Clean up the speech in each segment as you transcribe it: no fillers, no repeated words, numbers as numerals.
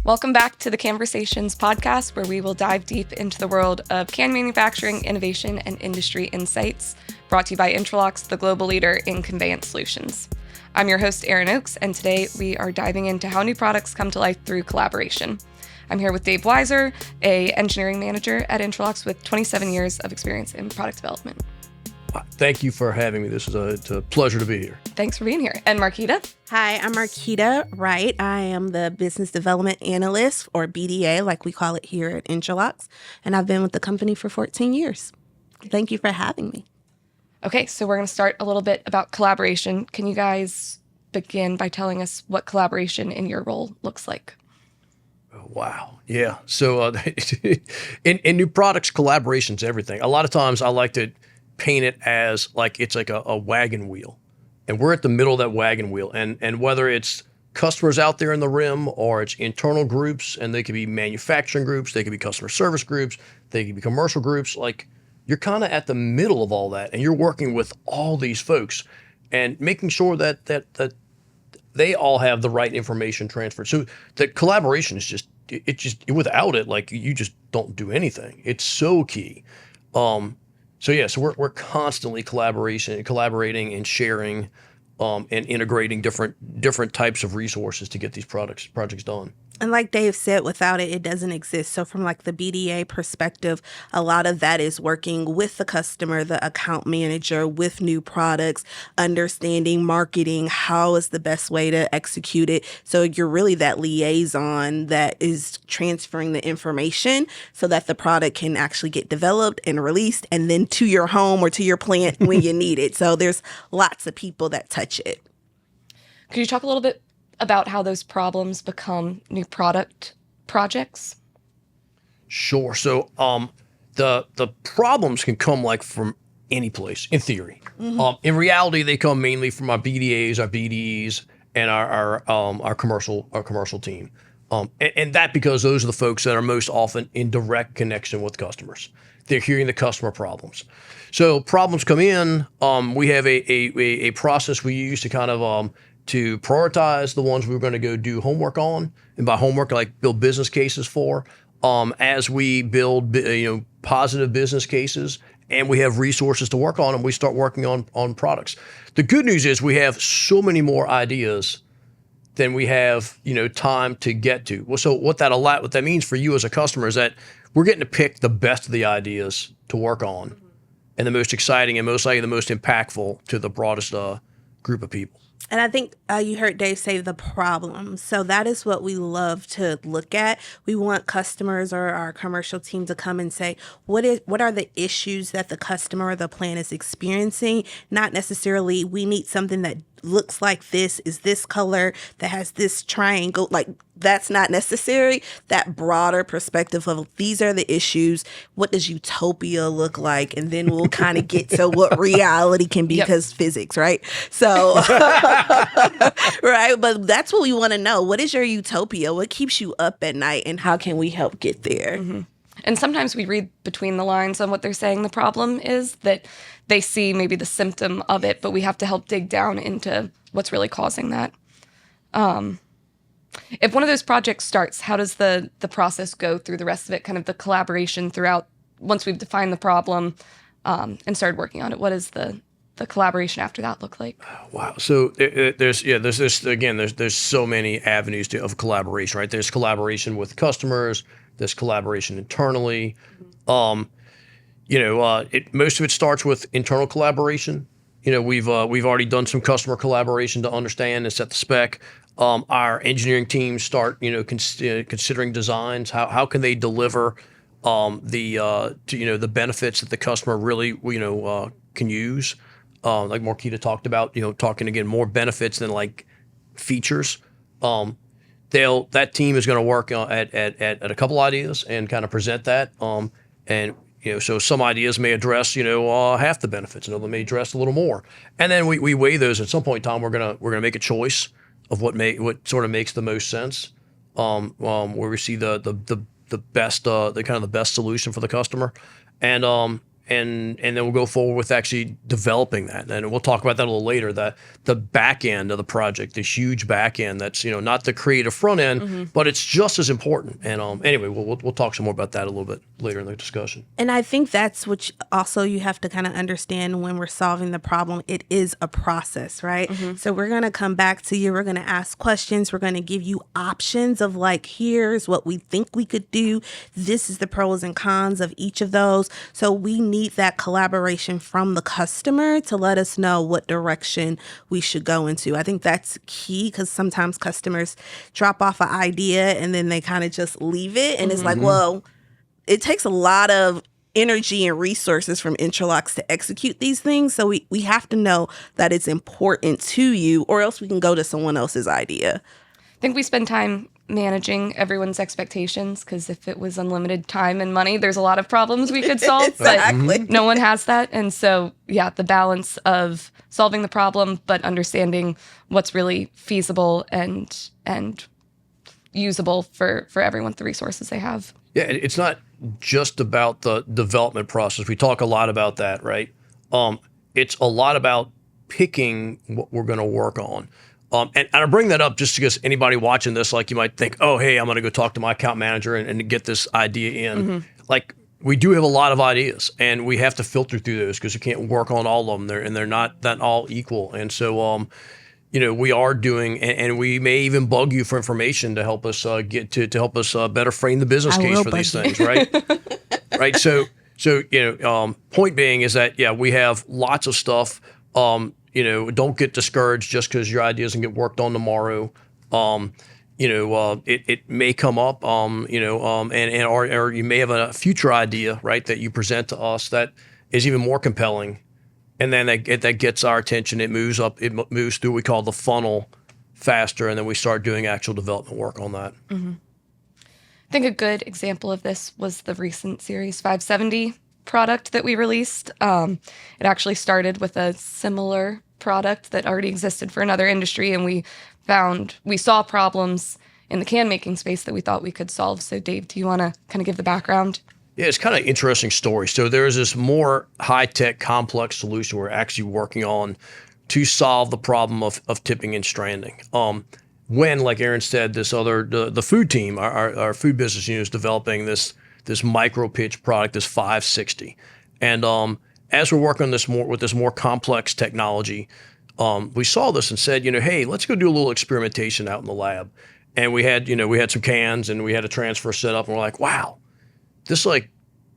Welcome back to the Canversations podcast, where we will dive deep into the world of can manufacturing, innovation, and industry insights, brought to you by Intralox, the global leader in conveyance solutions. I'm your host, Erin Oaks, and today we are diving into how new products come to life through collaboration. I'm here with Dave Weiser, an engineering manager at Intralox with 27 years of experience in product development. Thank you for having me. It's a pleasure to be here. Thanks for being here. And Marquita? Hi, I'm Marquita Wright. I am the Business Development Analyst, or BDA, like we call it here at Intralox, and I've been with the company for 14 years. Thank you for having me. Okay, so we're going to start a little bit about collaboration. Can you guys begin by telling us what collaboration in your role looks like? Wow. Yeah. So in new products, collaboration's everything. A lot of times I like to paint it as like it's like a wagon wheel. And we're at the middle of that wagon wheel. And whether it's customers out there in the rim or it's internal groups, and they could be manufacturing groups, they could be customer service groups, they could be commercial groups, like you're kind of at the middle of all that. And you're working with all these folks and making sure that they all have the right information transferred. So the collaboration is just without it, like you just don't do anything. It's so key. So we're constantly collaborating and sharing, and integrating different types of resources to get these projects done. And like Dave said, without it, it doesn't exist. So from like the BDA perspective, a lot of that is working with the customer, the account manager, with new products, understanding marketing, how is the best way to execute it. So you're really that liaison that is transferring the information so that the product can actually get developed and released and then to your home or to your plant when you need it. So there's lots of people that touch it. Could you talk a little bit about how those problems become new product projects? Sure. So the problems can come like from any place in theory. Mm-hmm. In reality, they come mainly from our BDAs, our BDEs, and our commercial team. And that because those are the folks that are most often in direct connection with customers. They're hearing the customer problems. So problems come in. We have a process we use to kind of to prioritize the ones we're going to go do homework on, and by homework, like build business cases for. As we build, positive business cases, and we have resources to work on, and we start working on products. The good news is we have so many more ideas than we have, time to get to. Well, so what that means for you as a customer is that we're getting to pick the best of the ideas to work on, and the most exciting and most likely the most impactful to the broadest group of people. And I think you heard Dave say the problem. So that is what we love to look at. We want customers or our commercial team to come and say, what are the issues that the customer or the plant is experiencing? Not necessarily we need something that looks like this, is this color, that has this triangle. Like, that's not necessary. That broader perspective of these are the issues. What does utopia look like? And then we'll kind of get to what reality can be, because physics, right? So, right. But that's what we want to know. What is your utopia? What keeps you up at night? And how can we help get there? Mm-hmm. And sometimes we read between the lines on what they're saying the problem is, that they see maybe the symptom of it, but we have to help dig down into what's really causing that. If one of those projects starts, how does the process go through the rest of it, kind of the collaboration throughout, once we've defined the problem and started working on it? What does the collaboration after that look like? Wow. So there's so many avenues of collaboration, right? There's collaboration with customers. There's collaboration internally. Most of it starts with internal collaboration. We've already done some customer collaboration to understand and set the spec. Our engineering teams start, considering designs. How can they deliver the benefits that the customer really, can use. Like Marquita talked about, talking again more benefits than like features. That team is going to work at a couple ideas and kind of present that. So some ideas may address half the benefits, and they may address a little more. And then we weigh those. At some point in time, we're gonna make a choice of what sort of makes the most sense. Where we see the best the best solution for the customer. And and then we'll go forward with actually developing that. And we'll talk about that a little later, the back end of the project, the huge back end that's, not the creative front end, but it's just as important. And anyway, we'll talk some more about that a little bit later in the discussion. And I think that's what also you have to kind of understand when we're solving the problem. It is a process, right? So we're going to come back to you. We're going to ask questions. We're going to give you options of like, here's what we think we could do. This is the pros and cons of each of those. So we need that collaboration from the customer to let us know what direction we should go into. I think that's key because sometimes customers drop off an idea and then they kind of just leave it. And it's like, well, it takes a lot of energy and resources from Intralox to execute these things. So we have to know that it's important to you, or else we can go to someone else's idea. I think we spend time managing everyone's expectations, because if it was unlimited time and money, there's a lot of problems we could solve. Exactly. But no one has that. And so, yeah, the balance of solving the problem, but understanding what's really feasible and usable for everyone, the resources they have. Yeah, it's not just about the development process. We talk a lot about that, right? It's a lot about picking what we're going to work on. And I bring that up just because anybody watching this, like, you might think, oh, hey, I'm going to go talk to my account manager and get this idea in. Like, we do have a lot of ideas, and we have to filter through those because you can't work on all of them. They're not that all equal. And so, we are doing, and we may even bug you for information to help us get to help us better frame the business case for these things, right? Right. So point being is that, yeah, we have lots of stuff. Don't get discouraged just because your idea doesn't get worked on tomorrow. It may come up, or you may have a future idea, right, that you present to us that is even more compelling. And then that gets our attention. It moves up. It moves through what we call the funnel faster, and then we start doing actual development work on that. I think a good example of this was the recent Series 570 product that we released. It actually started with a similar product that already existed for another industry, and we saw problems in the can making space that we thought we could solve. So Dave, do you want to kind of give the background? Yeah, it's kind of an interesting story. So there's this more high-tech, complex solution we're actually working on to solve the problem of tipping and stranding. When, like Erin said, the food team, our food business unit, is developing this micro pitch product, this 560. And as we're working on this with this more complex technology, we saw this and said, hey, let's go do a little experimentation out in the lab. And we had some cans and we had a transfer set up, and we're like, wow, this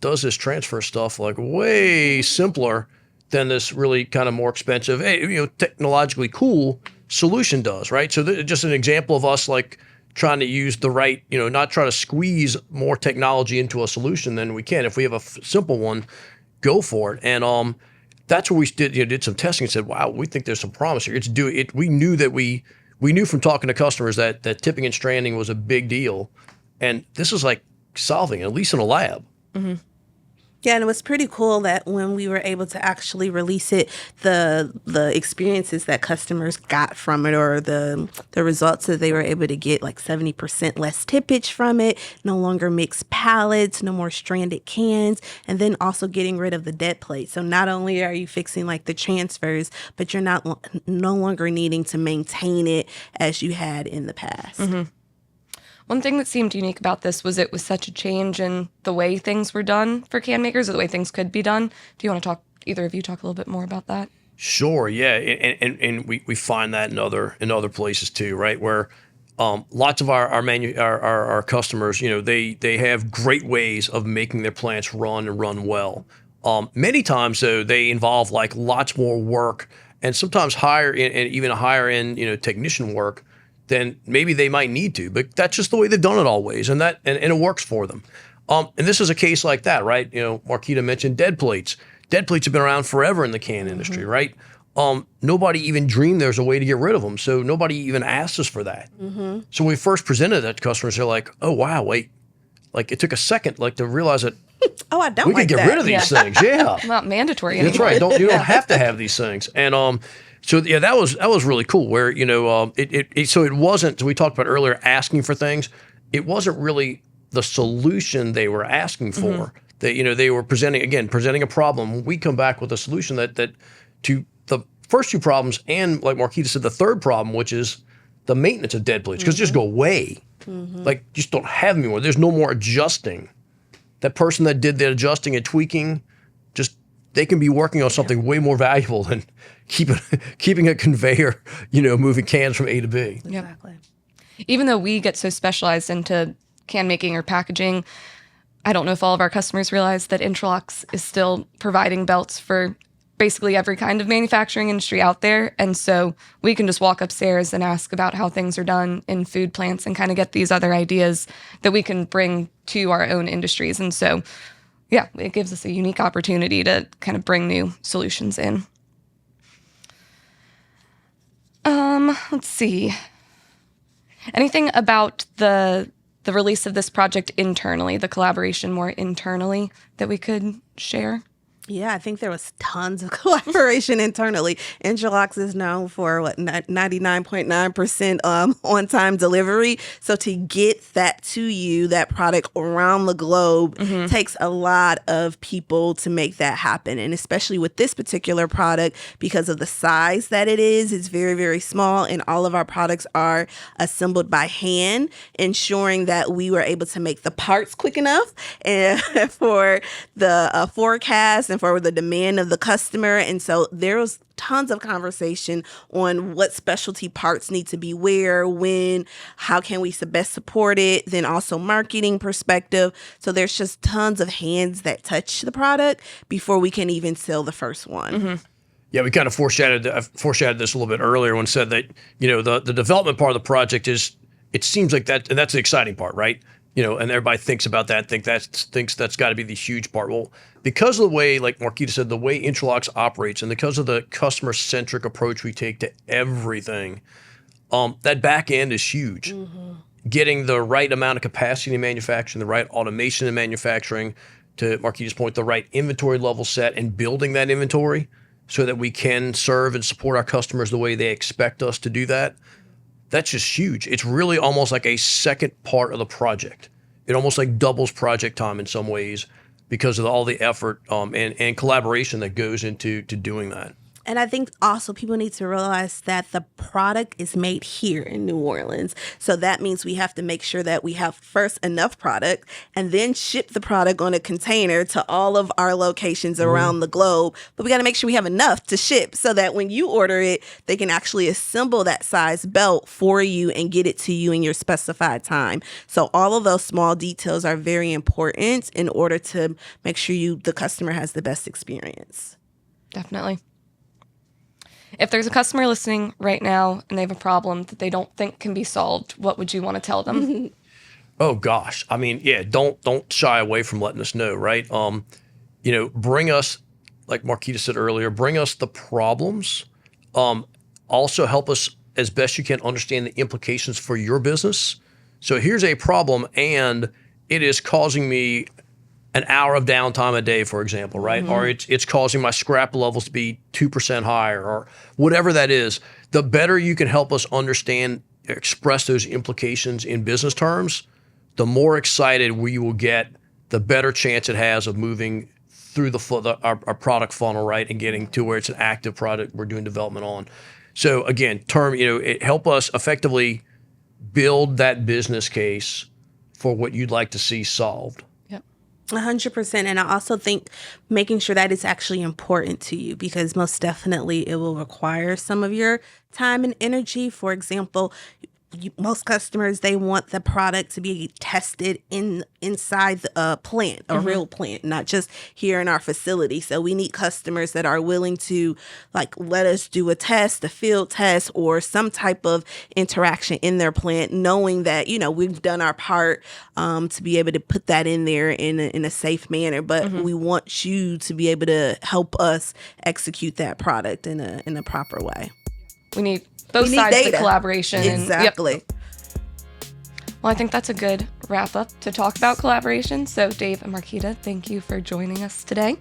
does this transfer stuff way simpler than this really kind of more expensive, technologically cool solution does, right? So just an example of us trying to use the right, not try to squeeze more technology into a solution than we can. If we have a simple one, go for it. And that's where we did some testing and said, wow, we think there's some promise here. We knew from talking to customers that tipping and stranding was a big deal, and this is solving it, at least in a lab. Yeah, and it was pretty cool that when we were able to actually release it, the experiences that customers got from it, or the results that they were able to get, 70% less tippage from it, no longer mixed pallets, no more stranded cans, and then also getting rid of the dead plate. So not only are you fixing the transfers, but you're no longer needing to maintain it as you had in the past. One thing that seemed unique about this was it was such a change in the way things were done for can makers, or the way things could be done. Do you want to either of you talk a little bit more about that? Sure, yeah, and we find that in other places too, right? Where lots of our customers, they have great ways of making their plants run well. Many times though, they involve lots more work, and sometimes even higher end technician work than maybe they might need to, but that's just the way they've done it always, and it works for them. And this is a case like that, right? Marquita mentioned dead plates. Dead plates have been around forever in the can industry, right? Nobody even dreamed there's a way to get rid of them, so nobody even asked us for that. So when we first presented that to customers, they're like, "Oh wow, wait!" It took a second, to realize that. Oh, I don't. We could get rid of these things, yeah. Not mandatory anymore. That's right. You don't have to have these things, and so yeah, that was really cool. Where so it wasn't. So we talked about earlier asking for things. It wasn't really the solution they were asking for. They were presenting a problem. We come back with a solution that to the first two problems, and like Marquita said, the third problem, which is the maintenance of dead bleach, because just go away. Like, just don't have them anymore. There's no more adjusting. That person that did the adjusting and tweaking, they can be working on something way more valuable than keeping a conveyor, moving cans from A to B. Exactly. Even though we get so specialized into can making or packaging, I don't know if all of our customers realize that Intralox is still providing belts for basically every kind of manufacturing industry out there. And so we can just walk upstairs and ask about how things are done in food plants and kind of get these other ideas that we can bring to our own industries. And so, yeah, it gives us a unique opportunity to kind of bring new solutions in. Let's see. Anything about the release of this project internally, the collaboration more internally that we could share? Yeah, I think there was tons of collaboration internally. Intralox is known for 99.9% on-time delivery. So to get that to you, that product around the globe, takes a lot of people to make that happen. And especially with this particular product, because of the size that it is, it's very, very small. And all of our products are assembled by hand, ensuring that we were able to make the parts quick enough and for the forecast and for the demand of the customer. And so there was tons of conversation on what specialty parts need to be where, when, how can we best support it, then also marketing perspective. So there's just tons of hands that touch the product before we can even sell the first one. Yeah, we kind of foreshadowed this a little bit earlier when said that, the development part of the project it seems like that, and that's the exciting part, right? And everybody thinks about that, thinks that's got to be the huge part. Well, because of the way, like Marquita said, the way Intralox operates, and because of the customer-centric approach we take to everything, that back end is huge. Getting the right amount of capacity in manufacturing, the right automation in manufacturing, to Marquita's point, the right inventory level set, and building that inventory so that we can serve and support our customers the way they expect us to do that. That's just huge. It's really almost like a second part of the project. It almost like doubles project time in some ways because of all the effort and collaboration that goes into doing that. And I think also people need to realize that the product is made here in New Orleans. So that means we have to make sure that we have first enough product and then ship the product on a container to all of our locations around the globe. But we got to make sure we have enough to ship so that when you order it, they can actually assemble that size belt for you and get it to you in your specified time. So all of those small details are very important in order to make sure the customer has the best experience. Definitely. If there's a customer listening right now and they have a problem that they don't think can be solved, what would you want to tell them? Oh gosh, I mean, yeah, don't shy away from letting us know, right? Bring us, like Marquita said earlier, bring us the problems. Also help us as best you can understand the implications for your business. So here's a problem, and it is causing me an hour of downtime a day, for example, right? Or it's causing my scrap levels to be 2% higher, or whatever that is. The better you can help us understand, express those implications in business terms, the more excited we will get, the better chance it has of moving through our product funnel, right, and getting to where it's an active product we're doing development on. So again, it help us effectively build that business case for what you'd like to see solved. 100%. And I also think making sure that it's actually important to you, because most definitely it will require some of your time and energy. For example, most customers, they want the product to be tested inside a plant, a real plant, not just here in our facility. So we need customers that are willing to let us do a test, a field test, or some type of interaction in their plant, knowing that, we've done our part to be able to put that in there in a safe manner. But we want you to be able to help us execute that product in a proper way. We need both sides of the collaboration. Exactly. Yep. Well, I think that's a good wrap up to talk about collaboration. So Dave and Marquita, thank you for joining us today.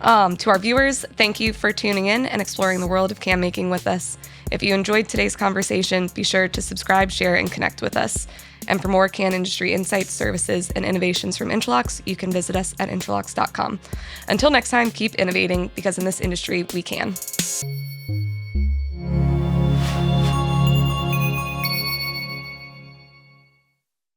To our viewers, thank you for tuning in and exploring the world of can making with us. If you enjoyed today's conversation, be sure to subscribe, share, and connect with us. And for more can industry insights, services, and innovations from Intralox, you can visit us at intralox.com. Until next time, keep innovating, because in this industry, we can.